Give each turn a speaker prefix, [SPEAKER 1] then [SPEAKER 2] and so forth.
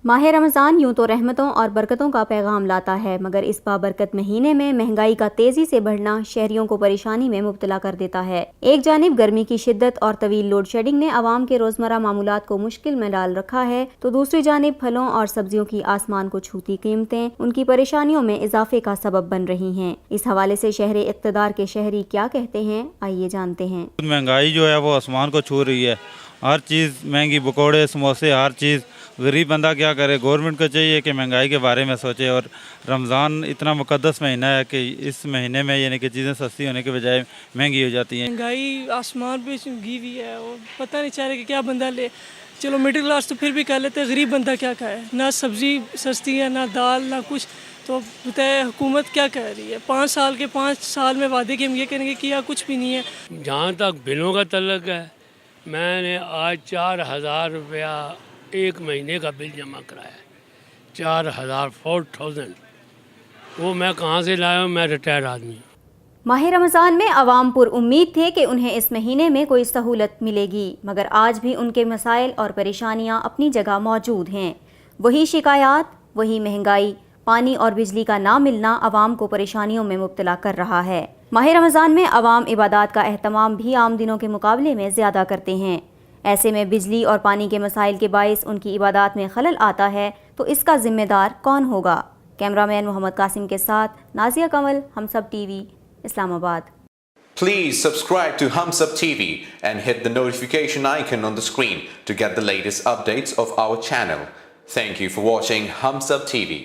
[SPEAKER 1] ماہ رمضان یوں تو رحمتوں اور برکتوں کا پیغام لاتا ہے، مگر اس بابرکت مہینے میں مہنگائی کا تیزی سے بڑھنا شہریوں کو پریشانی میں مبتلا کر دیتا ہے۔ ایک جانب گرمی کی شدت اور طویل لوڈ شیڈنگ نے عوام کے روزمرہ معمولات کو مشکل میں ڈال رکھا ہے، تو دوسری جانب پھلوں اور سبزیوں کی آسمان کو چھوتی قیمتیں ان کی پریشانیوں میں اضافے کا سبب بن رہی ہیں۔ اس حوالے سے شہر اقتدار کے شہری کیا کہتے ہیں، آئیے جانتے ہیں۔
[SPEAKER 2] مہنگائی جو ہے وہ آسمان کو چھو رہی ہے، ہر چیز مہنگی، پکوڑے، سموسے، ہر چیز۔ غریب بندہ کیا کرے؟ گورنمنٹ کو چاہیے کہ مہنگائی کے بارے میں سوچے، اور رمضان اتنا مقدس مہینہ ہے کہ اس مہینے میں یعنی کہ چیزیں سستی ہونے کے بجائے مہنگی ہو جاتی ہیں۔
[SPEAKER 3] مہنگائی آسمان پہ گھی ہوئی ہے اور پتہ نہیں چاہ رہا کہ کیا بندہ لے۔ چلو مڈل کلاس تو پھر بھی کر لیتے، غریب بندہ کیا کھائے؟ نہ سبزی سستی ہے، نہ دال، نہ کچھ۔ تو بتائے حکومت کیا کہہ رہی ہے؟ 5 سال میں وعدے کہ ہم یہ کریں گے، کیا کچھ بھی نہیں ہے۔
[SPEAKER 4] جہاں تک بلوں کا تعلق ہے، میں نے آج 4,000 روپیہ ایک مہینے کا بل جمع کرایا ہے۔ 4,000 وہ میں کہاں سے لایا ہوں؟ میں ریٹائر آدمی ہوں۔
[SPEAKER 1] ماہ رمضان میں عوام پر امید تھے کہ انہیں اس مہینے میں کوئی سہولت ملے گی، مگر آج بھی ان کے مسائل اور پریشانیاں اپنی جگہ موجود ہیں۔ وہی شکایات، وہی مہنگائی، پانی اور بجلی کا نہ ملنا عوام کو پریشانیوں میں مبتلا کر رہا ہے۔ ماہ رمضان میں عوام عبادات کا اہتمام بھی عام دنوں کے مقابلے میں زیادہ کرتے ہیں۔ ایسے میں بجلی اور پانی کے مسائل کے باعث ان کی عبادات میں خلل آتا ہے، تو اس کا ذمہ دار کون ہوگا؟ کیمرہ مین محمد قاسم کے ساتھ نازیہ کمل، ہم سب ٹی وی، اسلام آباد۔
[SPEAKER 5] Please subscribe to Humsab TV and hit the notification icon on the screen to get the latest updates of our channel. Thank you for watching Humsab TV.